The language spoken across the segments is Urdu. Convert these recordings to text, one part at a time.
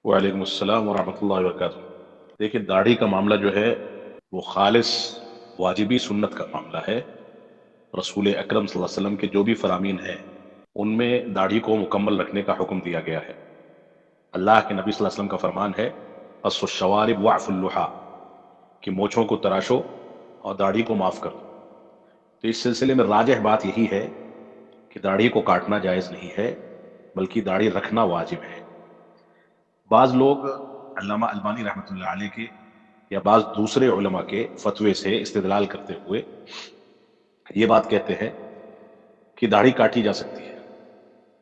وعلیکم السلام ورحمۃ اللہ وبرکاتہ۔ دیکھیے، داڑھی کا معاملہ جو ہے وہ خالص واجبی سنت کا معاملہ ہے۔ رسول اکرم صلی اللہ علیہ وسلم کے جو بھی فرامین ہیں ان میں داڑھی کو مکمل رکھنے کا حکم دیا گیا ہے۔ اللہ کے نبی صلی اللہ علیہ وسلم کا فرمان ہے قص الشوارب وعف اللحى، کہ مونچھوں کو تراشو اور داڑھی کو معاف کرو۔ تو اس سلسلے میں راجح بات یہی ہے کہ داڑھی کو کاٹنا جائز نہیں ہے، بلکہ داڑھی رکھنا واجب ہے۔ بعض لوگ علامہ البانی رحمۃ اللہ علیہ کے یا بعض دوسرے علماء کے فتوے سے استدلال کرتے ہوئے یہ بات کہتے ہیں کہ داڑھی کاٹی جا سکتی ہے۔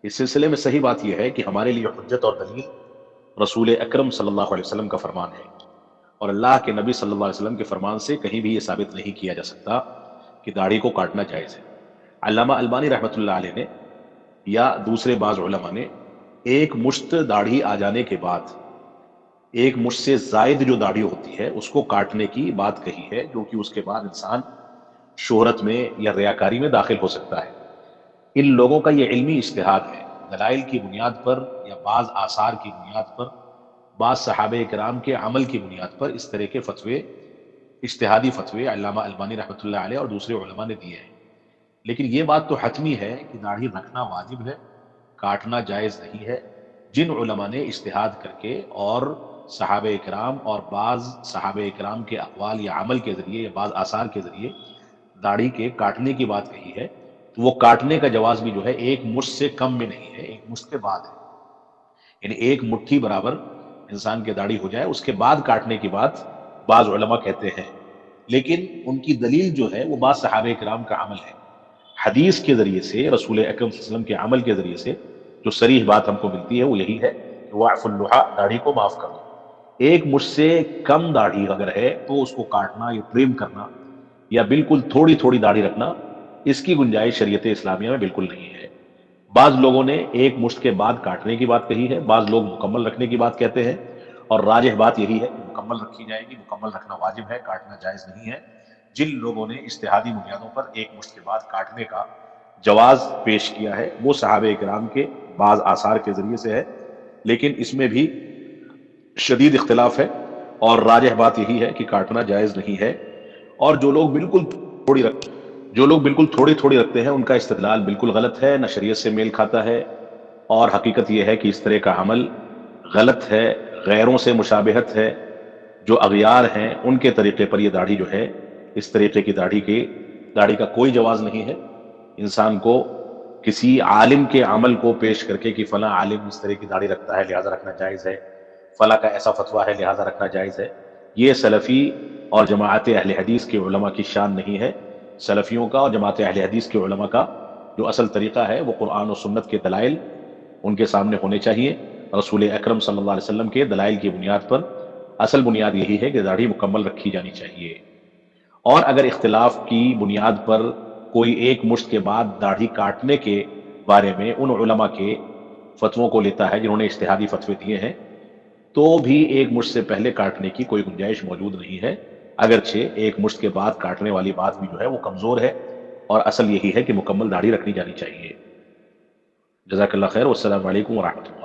اس سلسلے میں صحیح بات یہ ہے کہ ہمارے لیے حجت اور دلیل رسول اکرم صلی اللہ علیہ وسلم کا فرمان ہے، اور اللہ کے نبی صلی اللہ علیہ وسلم کے فرمان سے کہیں بھی یہ ثابت نہیں کیا جا سکتا کہ داڑھی کو کاٹنا جائز ہے۔ علامہ البانی رحمۃ اللہ علیہ نے یا دوسرے بعض علماء نے ایک مشت داڑھی آ جانے کے بعد ایک مشت سے زائد جو داڑھی ہوتی ہے اس کو کاٹنے کی بات کہی ہے، جو کہ اس کے بعد انسان شہرت میں یا ریاکاری میں داخل ہو سکتا ہے۔ ان لوگوں کا یہ علمی اجتہاد ہے، دلائل کی بنیاد پر یا بعض آثار کی بنیاد پر، بعض صحابہ کرام کے عمل کی بنیاد پر اس طرح کے فتوے، اجتہادی فتوے علامہ البانی رحمۃ اللہ علیہ اور دوسرے علماء نے دیے ہیں۔ لیکن یہ بات تو حتمی ہے کہ داڑھی رکھنا واجب ہے، کاٹنا جائز نہیں ہے۔ جن علماء نے اجتہاد کر کے اور صحابہ کرام اور بعض صحابہ کرام کے اقوال یا عمل کے ذریعے یا بعض آثار کے ذریعے داڑھی کے کاٹنے کی بات کہی ہے، تو وہ کاٹنے کا جواز بھی جو ہے ایک مشت سے کم میں نہیں ہے، ایک مشت کے بعد ہے۔ یعنی ایک مٹھی برابر انسان کے داڑھی ہو جائے اس کے بعد کاٹنے کی بات بعض علماء کہتے ہیں، لیکن ان کی دلیل جو ہے وہ بعض صحابہ کرام کا عمل ہے۔ حدیث کے ذریعے سے، رسول اکرم صلی اللہ علیہ وسلم کے عمل کے ذریعے سے جو صریح بات ہم کو ملتی ہے وہ یہی ہے کہ وعف اللحى، داڑھی کو معاف کر دو۔ ایک مجھ سے کم داڑھی اگر ہے تو اس کو کاٹنا یا ٹرم کرنا یا بالکل تھوڑی تھوڑی داڑھی رکھنا، اس کی گنجائش شریعت اسلامیہ میں بالکل نہیں ہے۔ بعض لوگوں نے ایک مشت کے بعد کاٹنے کی بات کہی ہے، بعض لوگ مکمل رکھنے کی بات کہتے ہیں، اور راجح بات یہی ہے کہ مکمل رکھی جائے گی، مکمل رکھنا واجب ہے، کاٹنا جائز نہیں ہے۔ جن لوگوں نے اجتہادی بنیادوں پر ایک مشت کے بعد کاٹنے کا جواز پیش کیا ہے وہ صحابہ کرام کے بعض آثار کے ذریعے سے ہے، لیکن اس میں بھی شدید اختلاف ہے، اور راجح بات یہی ہے کہ کاٹنا جائز نہیں ہے۔ اور جو لوگ بالکل تھوڑی تھوڑی رکھتے ہیں ان کا استدلال بالکل غلط ہے، نہ شریعت سے میل کھاتا ہے، اور حقیقت یہ ہے کہ اس طرح کا عمل غلط ہے، غیروں سے مشابہت ہے۔ جو اغیار ہیں ان کے طریقے پر یہ داڑھی جو ہے، اس طریقے کی داڑھی کا کوئی جواز نہیں ہے۔ انسان کو کسی عالم کے عمل کو پیش کر کے کہ فلاں عالم اس طرح کی داڑھی رکھتا ہے لہذا رکھنا جائز ہے، فلاں کا ایسا فتویٰ ہے لہذا رکھنا جائز ہے، یہ سلفی اور جماعت اہل حدیث کے علماء کی شان نہیں ہے۔ سلفیوں کا اور جماعت اہل حدیث کے علماء کا جو اصل طریقہ ہے وہ قرآن و سنت کے دلائل ان کے سامنے ہونے چاہیے، رسول اکرم صلی اللہ علیہ وسلم کے دلائل کی بنیاد پر۔ اصل بنیاد یہی ہے کہ داڑھی مکمل رکھی جانی چاہیے، اور اگر اختلاف کی بنیاد پر کوئی ایک مشت کے بعد داڑھی کاٹنے کے بارے میں ان علماء کے فتووں کو لیتا ہے جنہوں نے اجتہادی فتوے دیے ہیں، تو بھی ایک مشت سے پہلے کاٹنے کی کوئی گنجائش موجود نہیں ہے، اگرچہ ایک مشت کے بعد کاٹنے والی بات بھی جو ہے وہ کمزور ہے، اور اصل یہی ہے کہ مکمل داڑھی رکھنی جانی چاہیے۔ جزاک اللہ خیر، والسلام علیکم ورحمۃ اللہ۔